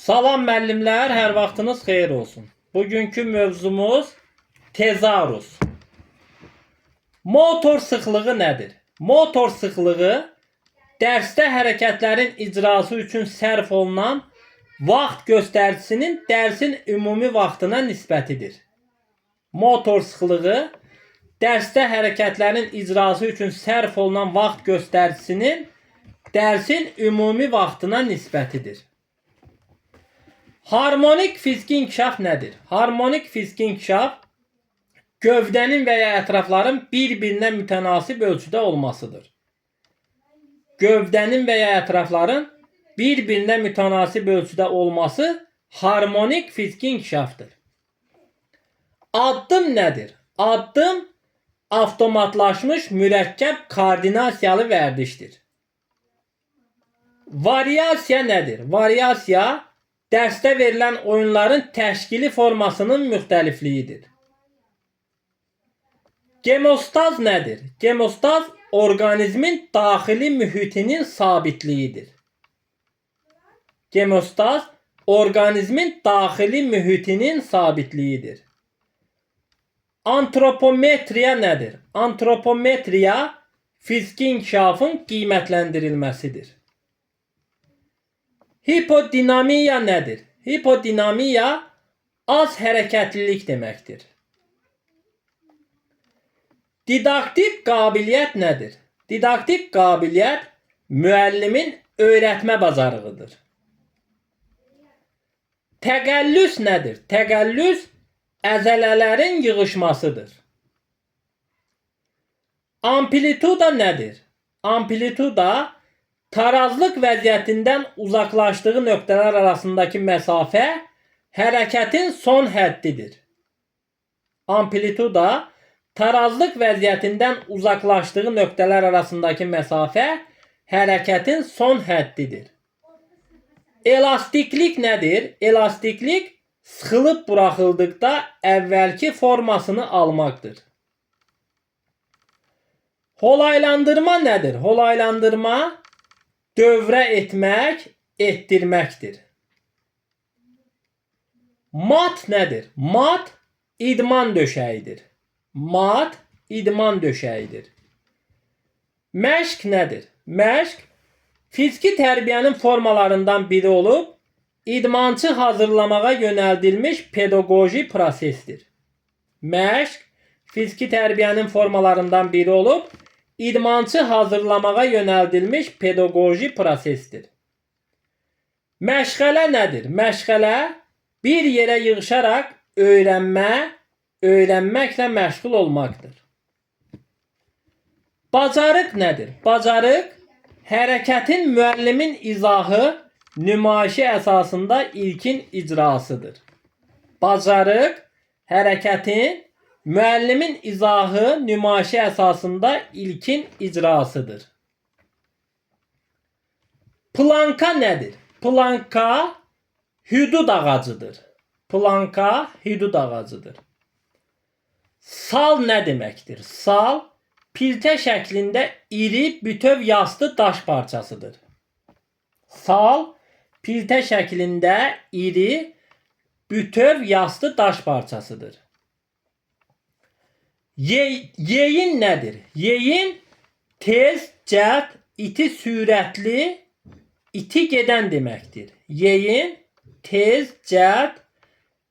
Salam müəllimlər, hər vaxtınız xeyir olsun. Bugünkü mövzumuz tezarus. Motor sıxlığı nədir? Motor sıxlığı dərsdə hərəkətlərin icrası üçün sərf olunan vaxt göstəricisinin dərsin ümumi vaxtına nisbətidir. Motor sıxlığı dərsdə hərəkətlərin icrası üçün sərf olunan vaxt göstəricisinin dərsin ümumi vaxtına nisbətidir. Harmonik fiziki inkişaf nədir? Harmonik fiziki inkişaf gövdənin və ya ətrafların bir-birinə mütənasib ölçüdə olmasıdır. Gövdənin və ya ətrafların bir-birinə mütənasib ölçüdə olması harmonik fiziki inkişafdır. Addım nədir? Addım avtomatlaşmış mürəkkəb koordinasiyalı vərdişdir. Variasiya nədir? Variasiya dərsdə verilən oyunların təşkili formasının müxtəlifliyidir. Gemostaz nədir? Gemostaz orqanizmin daxili mühitinin sabitliyidir. Gemostaz orqanizmin daxili mühitinin sabitliyidir. Antropometriya nədir? Antropometriya fiziki inkişafın qiymətləndirilməsidir. Hipodinamiya nədir? Hipodinamiya az hərəkətlilik deməkdir. Didaktik qabiliyyət nədir? Didaktik qabiliyyət müəllimin öyrətmə bacarığıdır. Təqəllüs nədir? Təqəllüs əzələlərin yığışmasıdır. Amplituda nədir? Amplituda tarazlıq vəziyyətindən uzaqlaşdığı nöqtələr arasındakı məsafə hərəkətin son həddidir. Amplituda tarazlıq vəziyyətindən uzaqlaşdığı nöqtələr arasındakı məsafə hərəkətin son həddidir. Elastiklik nədir? Elastiklik sıxılıb buraxıldıqda əvvəlki formasını almaqdır. Holaylandırma nədir? Holaylandırma dövrə etmək, etdirməkdir. Mat nədir? Mat idman döşəyidir. Mat idman döşəyidir. Məşq nədir? Məşq fiziki tərbiyənin formalarından biri olub, idmançı hazırlamağa yönəldilmiş pedaqoji prosesdir. Məşq fiziki tərbiyənin formalarından biri olub, idmançı hazırlamağa yönəldilmiş pedaqoji prosesdir. Məşğələ nədir? Məşğələ bir yerə yığışaraq öyrənməklə məşğul olmaqdır. Bacarıq nədir? Bacarıq hərəkətin müəllimin izahı nümayişi əsasında ilkin icrasıdır. Bacarıq hərəkətin müəllimin izahı nümayişi əsasında ilkin icrasıdır. Planka nədir? Planka hüdud ağacıdır. Planka hüdud ağacıdır. Sal nə deməkdir? Sal piltə şəklində iri bütöv yastı daş parçasıdır. Sal piltə şəklində iri bütöv yastı daş parçasıdır. Yeyin nədir? Yeyin tez, cəld, iti sürətli, iti gedən deməkdir. Yeyin tez, cəld,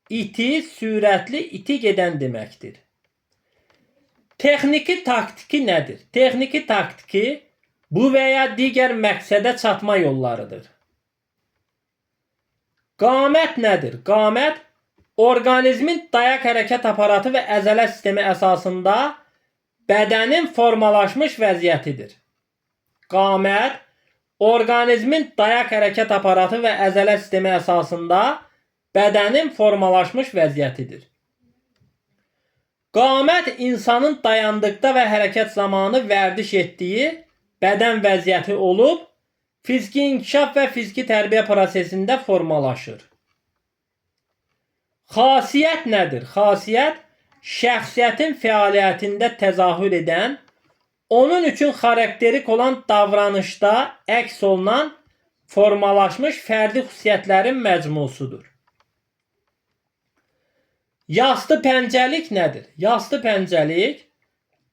iti sürətli, iti gedən deməkdir. Texniki taktiki nədir? Texniki taktiki bu və ya digər məqsədə çatma yollarıdır. Qamət nədir? Qamət orqanizmin dayaq hərəkət aparatı və əzələ sistemi əsasında bədənin formalaşmış vəziyyətidir. Qamət orqanizmin dayaq hərəkət aparatı və əzələ sistemi əsasında bədənin formalaşmış vəziyyətidir. Qamət insanın dayandıqda və hərəkət zamanı vərdiş etdiyi bədən vəziyyəti olub, fiziki inkişaf və fiziki tərbiyə prosesində formalaşır. Xasiyyət nədir? Xasiyyət şəxsiyyətin fəaliyyətində təzahür edən, onun üçün xarakterik olan davranışda əks olunan formalaşmış fərdi xüsusiyyətlərin məcmusudur. Yastı pəncəlik nədir? Yastı pəncəlik,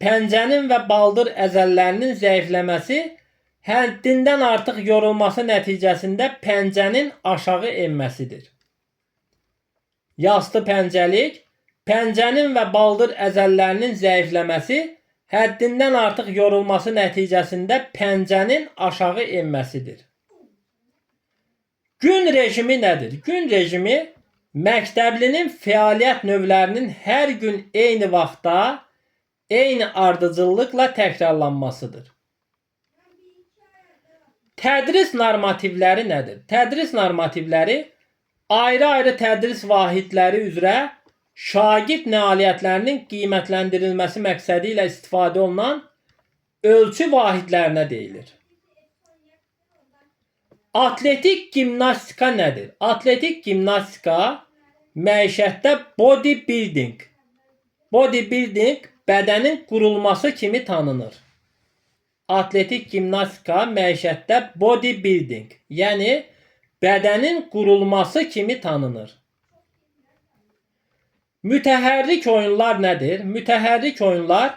pəncənin və baldır əzəllərinin zəifləməsi, həddindən artıq yorulması nəticəsində pəncənin aşağı enməsidir. Yastı pəncəlik, pəncənin və baldır əzəllərinin zəifləməsi, həddindən artıq yorulması nəticəsində pəncənin aşağı enməsidir. Gün rejimi nədir? Gün rejimi, məktəblinin fəaliyyət növlərinin hər gün eyni vaxtda, eyni ardıcıllıqla təkrarlanmasıdır. Tədris normativləri nədir? Tədris normativləri ayrı-ayrı tədris vahidləri üzrə şagird nailiyyətlərinin qiymətləndirilməsi məqsədi ilə istifadə olunan ölçü vahidlərinə deyilir. Atletik gimnastika nədir? Atletik gimnastika məişətdə bodybuilding. Bodybuilding bədənin qurulması kimi tanınır. Atletik gimnastika məişətdə bodybuilding, yəni bədənin qurulması kimi tanınır. Mütəhərrik oyunlar nədir? Mütəhərrik oyunlar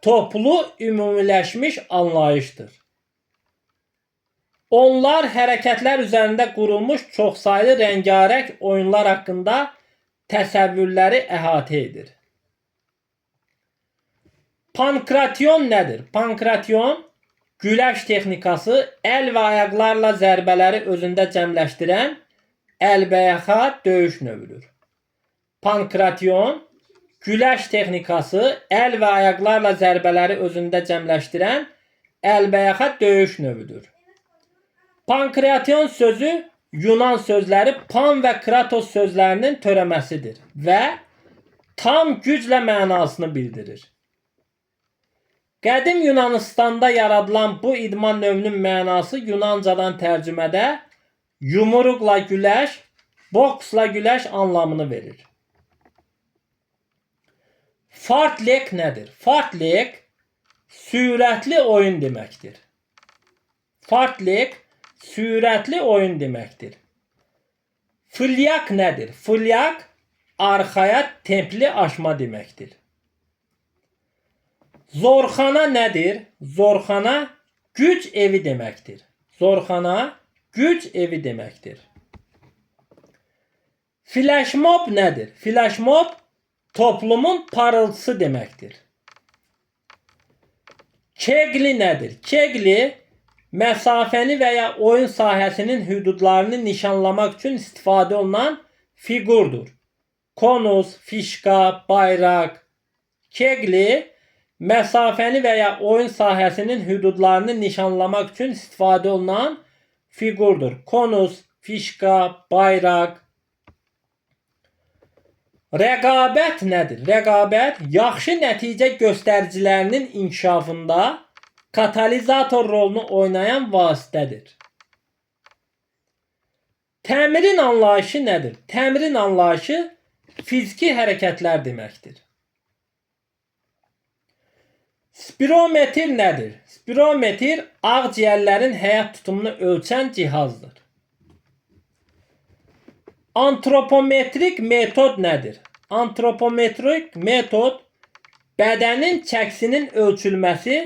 toplu ümumiləşmiş anlayışdır. Onlar hərəkətlər üzərində qurulmuş çoxsaylı rəngarəng oyunlar haqqında təsəvvürləri əhatə edir. Pankration nədir? Pankration, güləş texnikası, əl və ayaqlarla zərbələri özündə cəmləşdirən əlbəyaxa döyüş növüdür. Pankration, güləş texnikası, əl və ayaqlarla zərbələri özündə cəmləşdirən əlbəyaxa döyüş növüdür. Pankration sözü Yunan sözləri pan və kratos sözlərinin törəməsidir və tam güclə mənasını bildirir. Qədim Yunanistanda yaradılan bu idman növünün mənası Yunancadan tərcümədə yumruqla güləş, boksla güləş anlamını verir. Fartlek nədir? Fartlek sürətli oyun deməkdir. Fartlek sürətli oyun deməkdir. Flyak nədir? Flyak arxaya templi aşma deməkdir. Zorxana nədir? Zorxana güc evi deməkdir. Zorxana güc evi deməkdir. Flashmob nədir? Flashmob toplumun parıltısı deməkdir. Kegli nədir? Kegli məsafəni və ya oyun sahəsinin hüdudlarını nişanlamaq üçün istifadə olunan fiqurdur. Konus, fişka, bayraq. Kegli məsafəni və ya oyun sahəsinin hüdudlarını nişanlamaq üçün istifadə olunan fiqurdur. Konus, fişka, bayraq. Rəqabət nədir? Rəqabət yaxşı nəticə göstəricilərinin inkişafında katalizator rolunu oynayan vasitədir. Təmrin anlayışı nədir? Təmrin anlayışı fiziki hərəkətlər deməkdir. Spirometr nədir? Spirometr ağciyərlərin həyat tutumunu ölçən cihazdır. Antropometrik metod nədir? Antropometrik metod bədənin çəksinin ölçülməsi,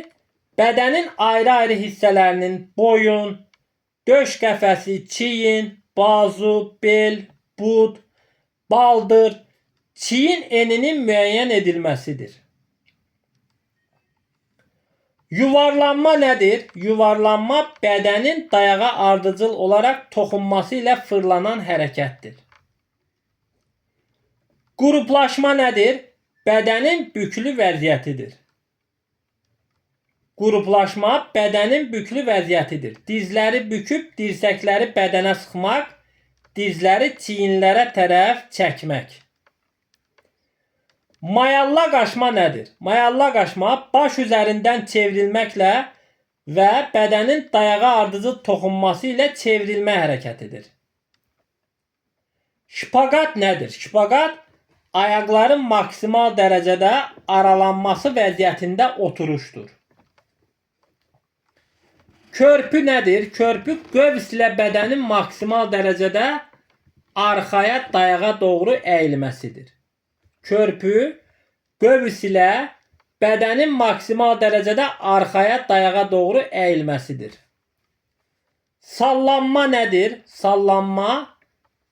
bədənin ayrı-ayrı hissələrinin boyun, döş qəfəsi, çiyin, bazu, bel, bud, baldır, çiyin eninin müəyyən edilməsidir. Yuvarlanma nədir? Yuvarlanma bədənin dayağa ardıcıl olaraq toxunması ilə fırlanan hərəkətdir. Qruplaşma nədir? Bədənin büklü vəziyyətidir. Qruplaşma bədənin büklü vəziyyətidir. Dizləri büküb dirsəkləri bədənə sıxmaq, dizləri çiyinlərə tərəf çəkmək. Mayallaqaşma nədir? Mayallaqaşma baş üzərindən çevrilməklə və bədənin dayağa ardıcıl toxunması ilə çevrilmə hərəkətidir. Şpaqat nədir? Şpaqat ayaqların maksimal dərəcədə aralanması vəziyyətində oturuşdur. Körpü nədir? Körpü qövs ilə bədənin maksimal dərəcədə arxaya dayağa doğru əyilməsidir. Körpü qövs ilə bədənin maksimal dərəcədə arxaya dayağa doğru əyilməsidir. Sallanma nədir? Sallanma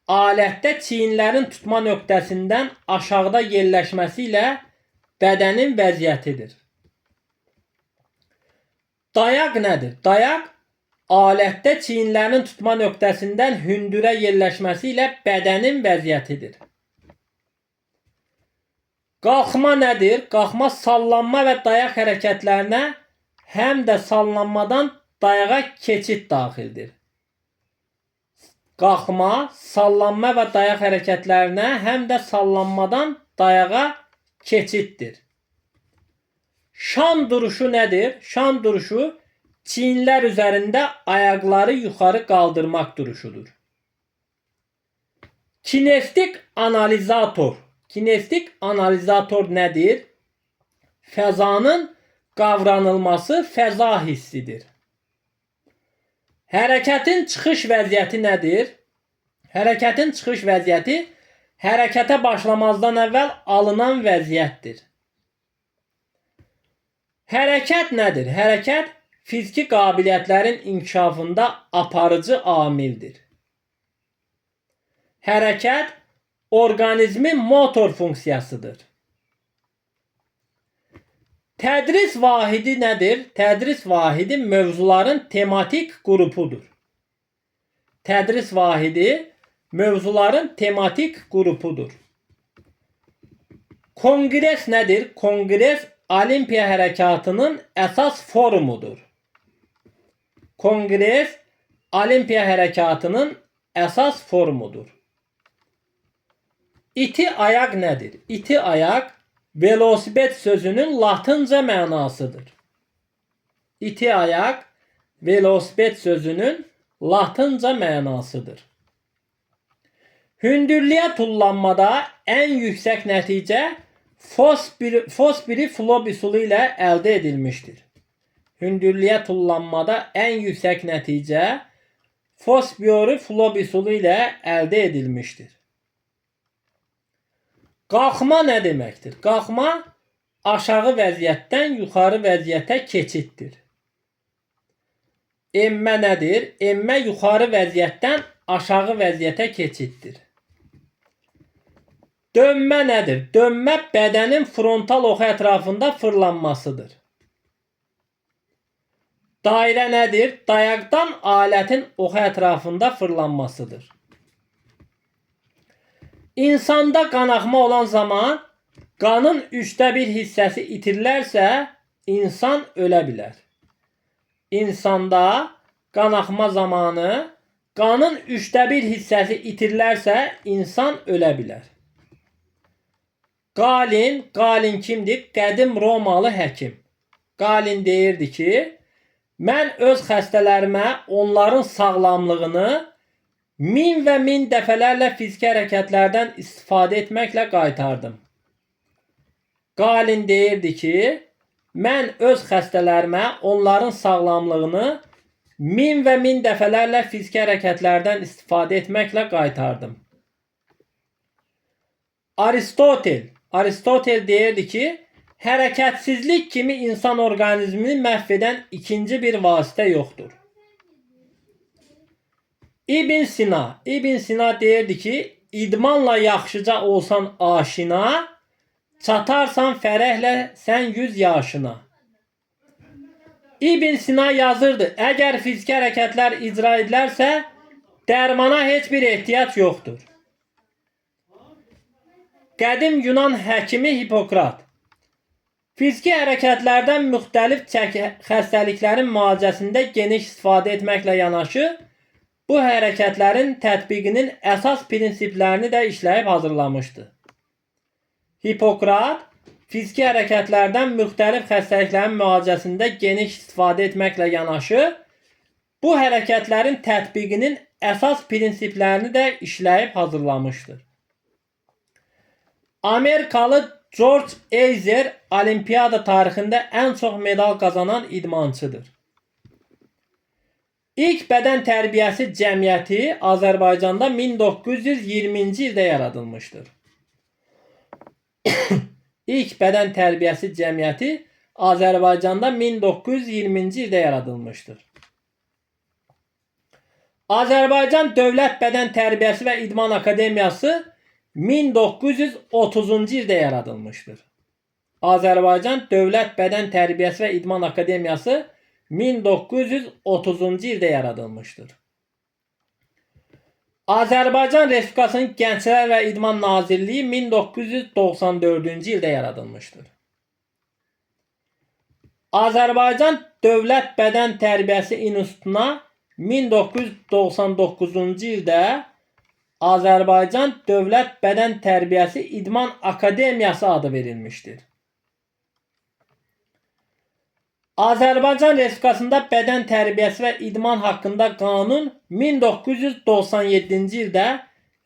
alətdə çiyinlərin tutma nöqtəsindən aşağıda yerləşməsi ilə bədənin vəziyyətidir. Dayaq nədir? Dayaq alətdə çiyinlərin tutma nöqtəsindən hündürə yerləşməsi ilə bədənin vəziyyətidir. Qalxma nədir? Qalxma sallanma və dayaq hərəkətlərinə həm də sallanmadan dayağa keçid daxildir. Qalxma, sallanma və dayaq hərəkətlərinə həm də sallanmadan dayağa keçiddir. Şam duruşu nədir? Şam duruşu çiyinlər üzərində ayaqları yuxarı qaldırmaq duruşudur. Kinestik analizator. Kinestik analizator nədir? Fəzanın qavranılması fəza hissidir. Hərəkətin çıxış vəziyyəti nədir? Hərəkətin çıxış vəziyyəti hərəkətə başlamazdan əvvəl alınan vəziyyətdir. Hərəkət nədir? Hərəkət fiziki qabiliyyətlərin inkişafında aparıcı amildir. Hərəkət orqanizmin motor funksiyasıdır. Tədris vahidi nədir? Tədris vahidi mövzuların tematik qrupudur. Tədris vahidi mövzuların tematik qrupudur. Konqres nədir? Konqres Olimpiya hərəkatının əsas forumudur. Konqres Olimpiya hərəkatının əsas forumudur. İti ayaq nədir? İti ayaq velosiped sözünün latınca mənasıdır. İti ayaq velosiped sözünün latınca mənasıdır. Hündürlüyə tullanmada ən yüksək nəticə Fosbiri flop üsulu ilə əldə edilmişdir. Hündürlüyə tullanmada ən yüksək nəticə Fosbiri flop üsulu ilə əldə edilmişdir. Qalxma nə deməkdir? Qalxma aşağı vəziyyətdən yuxarı vəziyyətə keçiddir. Emmə nədir? Emmə yuxarı vəziyyətdən aşağı vəziyyətə keçiddir. Dönmə nədir? Dönmə bədənin frontal oxu ətrafında fırlanmasıdır. Dairə nədir? Dayaqdan alətin oxu ətrafında fırlanmasıdır. İnsanda qanaxma olan zaman qanın 1/3 hissəsi itirilərsə, insan ölə bilər. İnsanda qanaxma zamanı qanın 1/3 hissəsi itirilərsə, insan ölə bilər. Qalin kimdir? Qədim Romalı həkim. Qalin deyirdi ki, mən öz xəstələrimə onların sağlamlığını 1000 və 1000 dəfələrlə fiziki hərəkətlərdən istifadə etməklə qaytardım. Qalin deyirdi ki, mən öz xəstələrimə onların sağlamlığını 1000 və 1000 dəfələrlə fiziki hərəkətlərdən istifadə etməklə qaytardım. Aristotel deyirdi ki, hərəkətsizlik kimi insan orqanizmini məhv edən ikinci bir vasitə yoxdur. İbn Sina deyirdi ki, idmanla yaxşıca olsan aşina, çatarsan fərəhlə sən 100 yaşına. İbn Sina yazırdı, əgər fiziki hərəkətlər icra edilərsə, dərmana heç bir ehtiyac yoxdur. Qədim Yunan həkimi Hipokrat fiziki hərəkətlərdən müxtəlif xəstəliklərin müalicəsində geniş istifadə etməklə yanaşı, bu hərəkətlərin tətbiqinin əsas prinsiplərini də işləyib hazırlamışdı. Hipokrat fiziki hərəkətlərdən müxtəlif xəstəliklərin müalicəsində geniş istifadə etməklə yanaşı, bu hərəkətlərin tətbiqinin əsas prinsiplərini də işləyib hazırlamışdır. Amerikalı George Eiser Olimpiyada tarixində ən çox medal qazanan idmançıdır. İlk bədən tərbiyəsi cəmiyyəti Azərbaycanda 1920-ci ildə yaradılmışdır. İlk bədən tərbiyəsi cəmiyyəti Azərbaycanda 1920-ci ildə yaradılmışdır. Azərbaycan Dövlət Bədən Tərbiyəsi və İdman Akademiyası 1930-cu ildə yaradılmışdır. Azərbaycan Dövlət Bədən Tərbiyəsi və İdman Akademiyası 1930-cu ildə yaradılmışdır. Azərbaycan Respublikasının Gənclər və İdman Nazirliyi 1994-cü ildə yaradılmışdır. Azərbaycan Dövlət Bədən Tərbiyəsi İnstitutuna 1999-cu ildə Azərbaycan Dövlət Bədən Tərbiyəsi İdman Akademiyası adı verilmişdir. Azərbaycan Respublikasında bədən tərbiyəsi və idman haqqında qanun 1997-ci ildə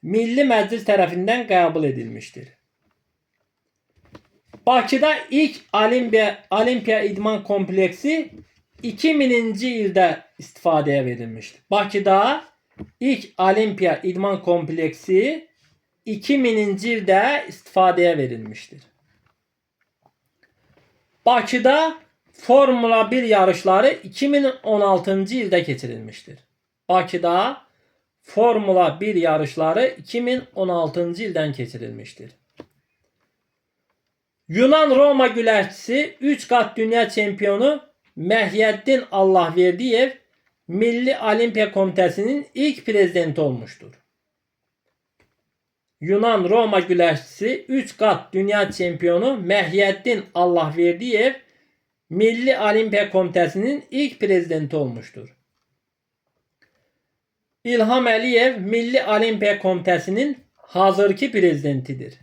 Milli Məclis tərəfindən qəbul edilmişdir. Bakıda ilk Olimpiya İdman Kompleksi 2000-ci ildə istifadəyə verilmişdir. Bakıda ilk Olimpiya İdman Kompleksi 2000-ci ildə istifadəyə verilmişdir. Bakıda Formula 1 yarışları 2016-cı ildə keçirilmişdir. Bakıda Formula 1 yarışları 2016-cı ildən keçirilmişdir. Yunan-Roma güləşçisi 3 qat dünya çempionu Məhiyyəddin Allahverdiyev Milli Olimpiya Komitəsinin ilk prezidenti olmuşdur. Yunan-Roma güləşçisi 3 qat dünya çempionu Məhiyyəddin Allahverdiyev Milli Olimpiya Komitəsinin ilk prezidenti olmuşdur. İlham Əliyev Milli Olimpiya Komitəsinin hazırki prezidentidir.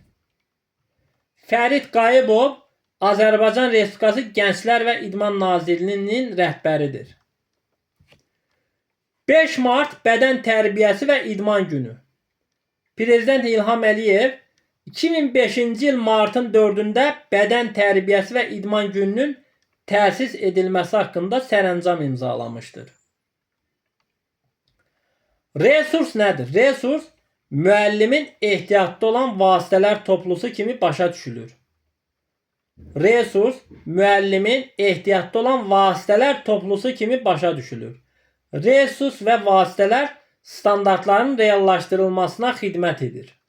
Fərid Qayıbov Azərbaycan Respublikası Gənclər və İdman Nazirliyinin rəhbəridir. 5 Mart Bədən Tərbiyəsi və İdman Günü. Prezident İlham Əliyev 2005-ci il martın 4-də Bədən Tərbiyəsi və İdman Gününün təsis edilməsi haqqında sərəncam imzalamışdır. Resurs nədir? Resurs, müəllimin ehtiyatda olan vasitələr toplusu kimi başa düşülür. Resurs, müəllimin ehtiyatda olan vasitələr toplusu kimi başa düşülür. Resurs və vasitələr standartların reallaşdırılmasına xidmət edir.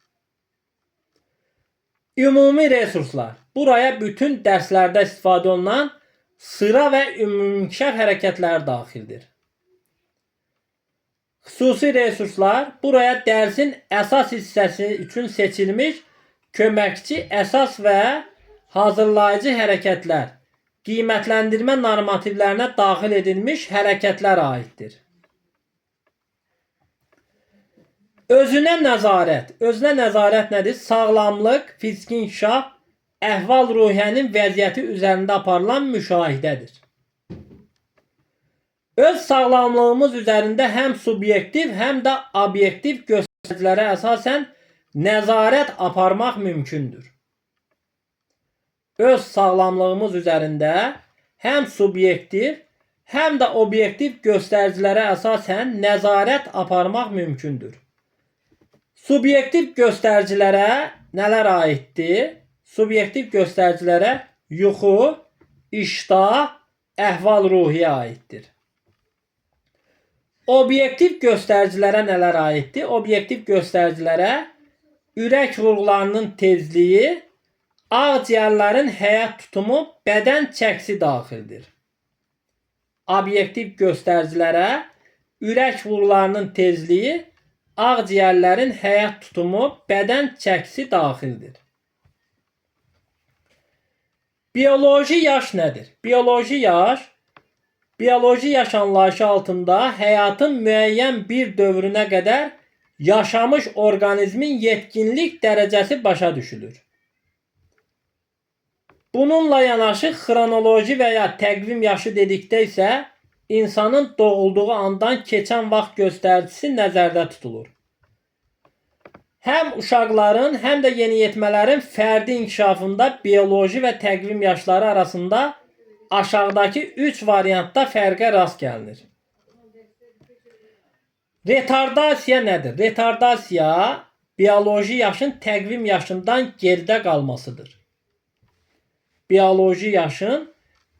Ümumi resurslar. Buraya bütün dərslərdə istifadə olunan sıra və ümuminkişaf hərəkətləri daxildir. Xüsusi resurslar buraya dərsin əsas hissəsi üçün seçilmiş köməkçi əsas və hazırlayıcı hərəkətlər, qiymətləndirmə normativlərinə daxil edilmiş hərəkətlər aiddir. Özünə nəzarət. Özünə nəzarət nədir? Sağlamlıq, fiziki inkişaf, əhval-ruhiyyənin vəziyyəti üzərində aparılan müşahidədir. Öz sağlamlığımız üzərində həm subyektiv, həm də obyektiv göstəricilərə əsasən nəzarət aparmaq mümkündür. Öz sağlamlığımız üzərində həm subyektiv, həm də obyektiv göstəricilərə əsasən nəzarət aparmaq mümkündür. Subyektiv göstəricilərə nələr aiddir? Subyektiv göstəricilərə yuxu, iştah, əhval-ruhiyyə aiddir. Obyektiv göstəricilərə nələr aiddir? Obyektiv göstəricilərə ürək vurğularının tezliyi, ağciyərlərin həyat tutumu, bədən çəkisi daxildir. Obyektiv göstəricilərə ürək vurğularının tezliyi, ağciyərlərin həyat tutumu, bədən çəkisi daxildir. Bioloji yaş nədir? Bioloji yaş anlayışı altında həyatın müəyyən bir dövrünə qədər yaşamış orqanizmin yetkinlik dərəcəsi başa düşülür. Bununla yanaşı xronoloji və ya təqvim yaşı dedikdə isə insanın doğulduğu andan keçən vaxt göstəricisi nəzərdə tutulur. Həm uşaqların, həm də yeniyetmələrin fərdi inkişafında bioloji və təqvim yaşları arasında aşağıdakı 3 variantda fərqə rast gəlinir. Retardasiya nədir? Retardasiya bioloji yaşın təqvim yaşından geridə qalmasıdır. Bioloji yaşın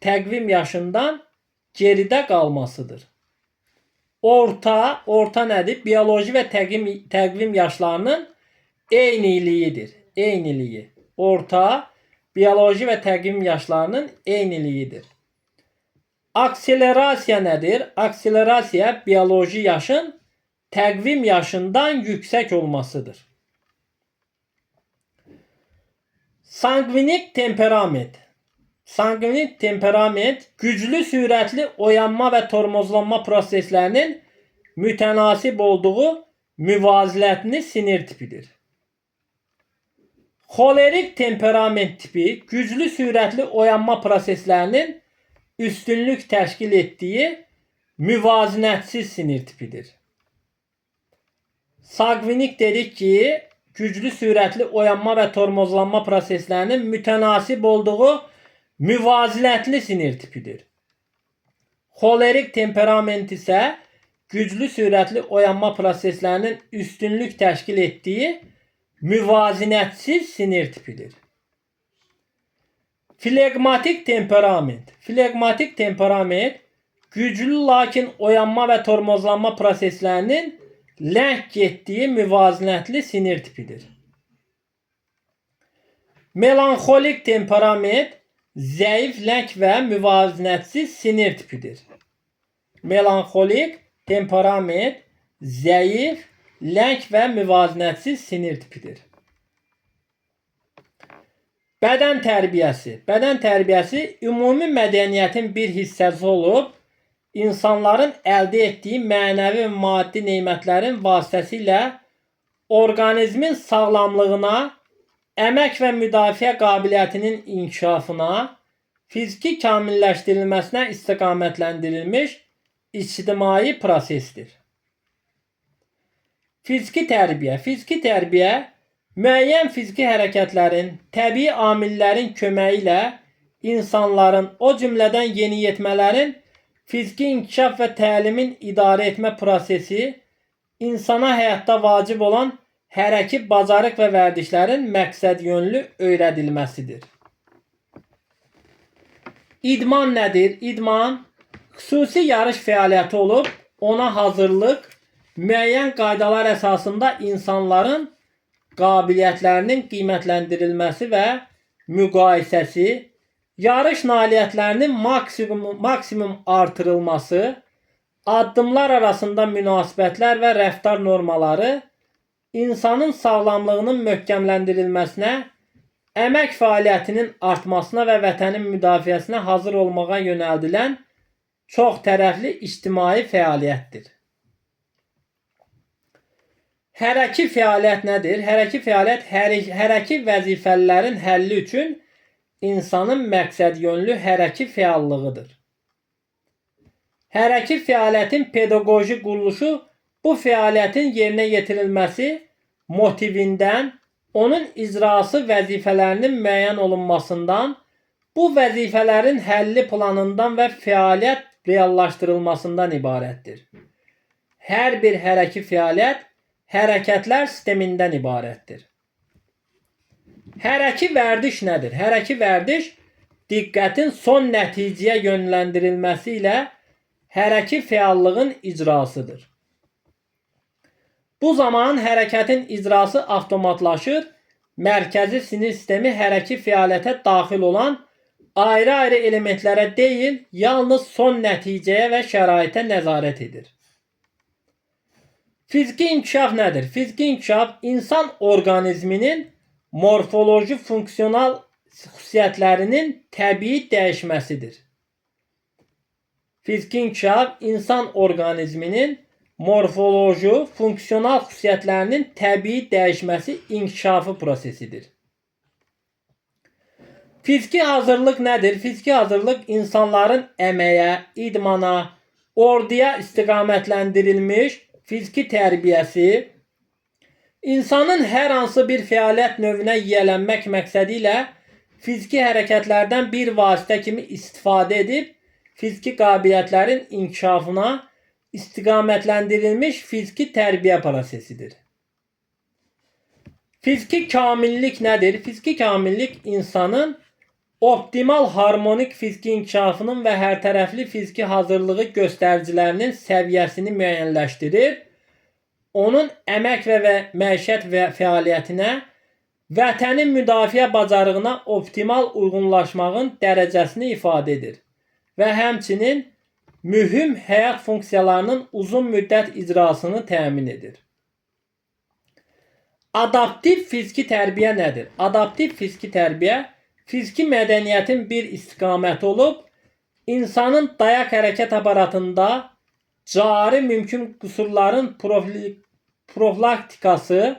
təqvim yaşından geridə qalmasıdır. Orta nədir? Bioloji və təqvim yaşlarının eyniliyidir. Eyniliyi. Orta, bioloji və təqvim yaşlarının eyniliyidir. Akselerasiya nədir? Akselerasiya bioloji yaşın təqvim yaşından yüksək olmasıdır. Sanguinik temperament. Sanguinik temperament güclü sürətli oyanma və tormozlanma proseslərinin mütənasib olduğu müvazinətli sinir tipidir. Xolerik temperament tipi güclü sürətli oyanma proseslərinin üstünlük təşkil etdiyi müvazinətsiz sinir tipidir. Sanguinik dedik ki, güclü sürətli oyanma və tormozlanma proseslərinin mütənasib olduğu müvazinətli sinir tipidir. Xolerik temperament isə güclü sürətli oyanma proseslərinin üstünlük təşkil etdiyi müvazinətsiz sinir tipidir. Flegmatik temperament. Flegmatik temperament güclü lakin oyanma və tormozlanma proseslərinin ləng getdiyi müvazinətli sinir tipidir. Melanxolik temperament zəif, ləng və müvazinətsiz sinir tipidir. Melanxolik temperament zəif, ləng və müvazinətsiz sinir tipidir. Bədən tərbiyəsi. Bədən tərbiyəsi ümumi mədəniyyətin bir hissəsi olub, insanların əldə etdiyi mənəvi və maddi nemətlərin vasitəsilə orqanizmin sağlamlığına, əmək və müdafiə qabiliyyətinin inkişafına, fiziki kamilləşdirilməsinə istiqamətləndirilmiş ictimai prosesdir. Fiziki tərbiyə. Fiziki tərbiyə müəyyən fiziki hərəkətlərin, təbii amillərin köməyi ilə insanların, o cümlədən yeniyetmələrin fiziki inkişaf və təlimin idarə etmə prosesi, insana həyatda vacib olan hərəki bacarıq və vərdişlərin məqsədyönlü öyrədilməsidir. İdman nədir? İdman xüsusi yarış fəaliyyəti olub, ona hazırlıq müəyyən qaydalar əsasında insanların qabiliyyətlərinin qiymətləndirilməsi və müqayisəsi, yarış nailiyyətlərinin maksimum artırılması, addımlar arasında münasibətlər və rəftar normaları, insanın sağlamlığının möhkəmləndirilməsinə, əmək fəaliyyətinin artmasına və vətənin müdafiəsinə hazır olmağa yönəldilən çox tərəfli ictimai fəaliyyətdir. Hərəki fəaliyyət nədir? Hərəki fəaliyyət hərəki vəzifələrin həlli üçün insanın məqsədyönlü hərəki fəallığıdır. Hərəki fəaliyyətin pedaqoji quruluşu bu fəaliyyətin yerinə yetirilməsi motivindən, onun icrası vəzifələrinin müəyyən olunmasından, bu vəzifələrin həlli planından və fəaliyyət reallaşdırılmasından ibarətdir. Hər bir hərəki fəaliyyət hərəkətlər sistemindən ibarətdir. Hərəki vərdiş nədir? Hərəki vərdiş diqqətin son nəticəyə yönləndirilməsi ilə hərəki fəallığın icrasıdır. Bu zaman hərəkətin icrası avtomatlaşır, mərkəzi sinir sistemi hərəki fəaliyyətə daxil olan ayrı-ayrı elementlərə deyil, yalnız son nəticəyə və şəraitə nəzarət edir. Fiziki inkişaf nədir? Fiziki inkişaf insan orqanizminin morfoloji funksional xüsusiyyətlərinin təbii dəyişməsidir. Fiziki inkişaf insan orqanizminin morfoloji funksional xüsusiyyətlərinin təbii dəyişməsi inkişafı prosesidir. Fiziki hazırlıq nədir? Fiziki hazırlıq insanların əməyə, idmana, orduya istiqamətləndirilmiş fiziki tərbiyəsi, insanın hər hansı bir fəaliyyət növünə yiyələnmək məqsədi ilə fiziki hərəkətlərdən bir vasitə kimi istifadə edib, fiziki qabiliyyətlərin inkişafına, istiqametləndirilmiş fiziki tərbiyə prosesidir. Fiziki kamillik nədir? Fiziki kamillik insanın optimal harmonik fiziki inkişafının və hərtərəfli fiziki hazırlığı göstəricilərinin səviyyəsini müəyyənləşdirir. Onun əmək və məişət və fəaliyyətinə, vətənin müdafiə bacarığına optimal uyğunlaşmağın dərəcəsini ifadə edir və həmçinin mühüm həyat funksiyalarının uzun müddət icrasını təmin edir. Adaptiv fiziki tərbiyə nədir? Adaptiv fiziki tərbiyə fiziki mədəniyyətin bir istiqaməti olub, insanın dayaq hərəkət aparatında cari mümkün qüsurların profilaktikası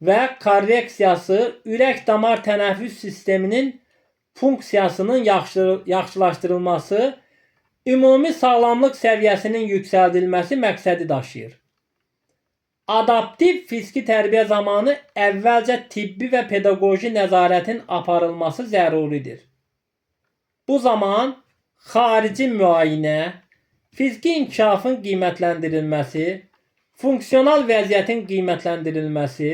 və korreksiyası, ürək-damar tənəffüs sisteminin funksiyasının yaxşılaşdırılması, ümumi sağlamlıq səviyyəsinin yüksəldilməsi məqsədi daşıyır. Adaptiv fiziki tərbiyə zamanı əvvəlcə tibbi və pedaqoji nəzarətin aparılması zəruridir. Bu zaman xarici müayinə, fiziki inkişafın qiymətləndirilməsi, funksional vəziyyətin qiymətləndirilməsi,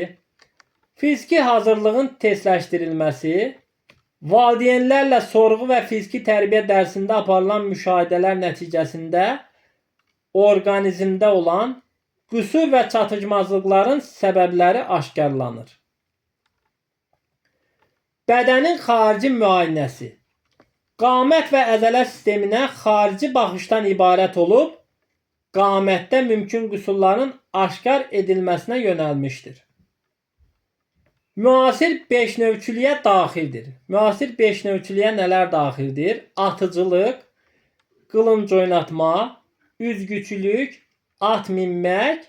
fiziki hazırlığın testləşdirilməsi, valideynlərlə sorğu və fiziki tərbiyə dərsində aparılan müşahidələr nəticəsində orqanizmdə olan qüsur və çatışmazlıqların səbəbləri aşkarlanır. Bədənin xarici müayinəsi qamət və əzələ sisteminə xarici baxışdan ibarət olub, qamətdə mümkün qüsurların aşkar edilməsinə yönəlmişdir. Müasir beşnövçülüyə daxildir. Müasir beşnövçülüyə nələr daxildir? Atıcılıq, qılınc oynatma, üzgüçülük, at minmək,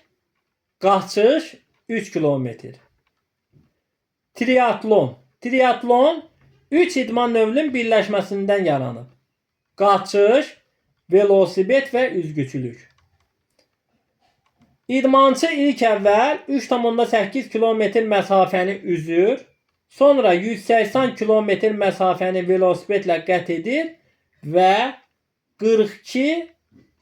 qaçış 3 kilometr. Triatlon. Triatlon 3 idman növünün birləşməsindən yaranıb. Qaçış, velosiped və üzgüçülük. İdmançı ilk əvvəl 3,8 kilometr məsafəni üzür, sonra 180 kilometr məsafəni velosipedlə qət edir və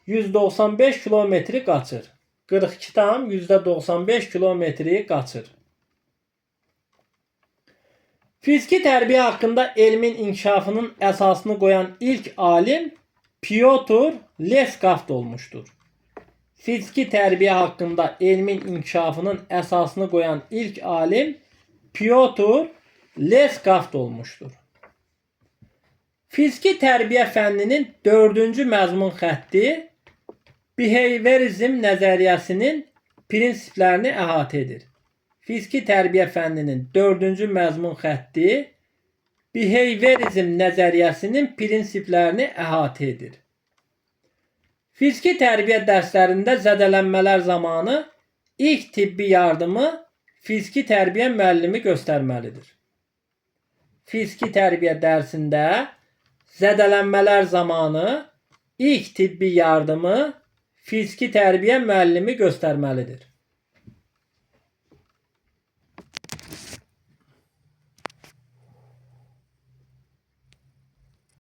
195 kilometri qaçır. 42,95 kilometri qaçır. Fiziki tərbiyə haqqında elmin inkişafının əsasını qoyan ilk alim Pyotr Leskavt olmuşdur. Fiziki tərbiyə haqqında elmin inkişafının əsasını qoyan ilk alim Pyotr Leskavt olmuşdur. Fiziki tərbiyə fənninin 4-cü məzmun xətti behaviorizm nəzəriyyəsinin prinsiplərini əhatə edir. Fiziki tərbiyə fənninin 4-cü məzmun xətti behaviorizm nəzəriyyəsinin prinsiplərini əhatə edir. Fiziki tərbiyə dərslərində zədələnmələr zamanı ilk tibbi yardımı fiziki tərbiyə müəllimi göstərməlidir. Fiziki tərbiyə dərsində zədələnmələr zamanı ilk tibbi yardımı fiziki tərbiyə müəllimi göstərməlidir.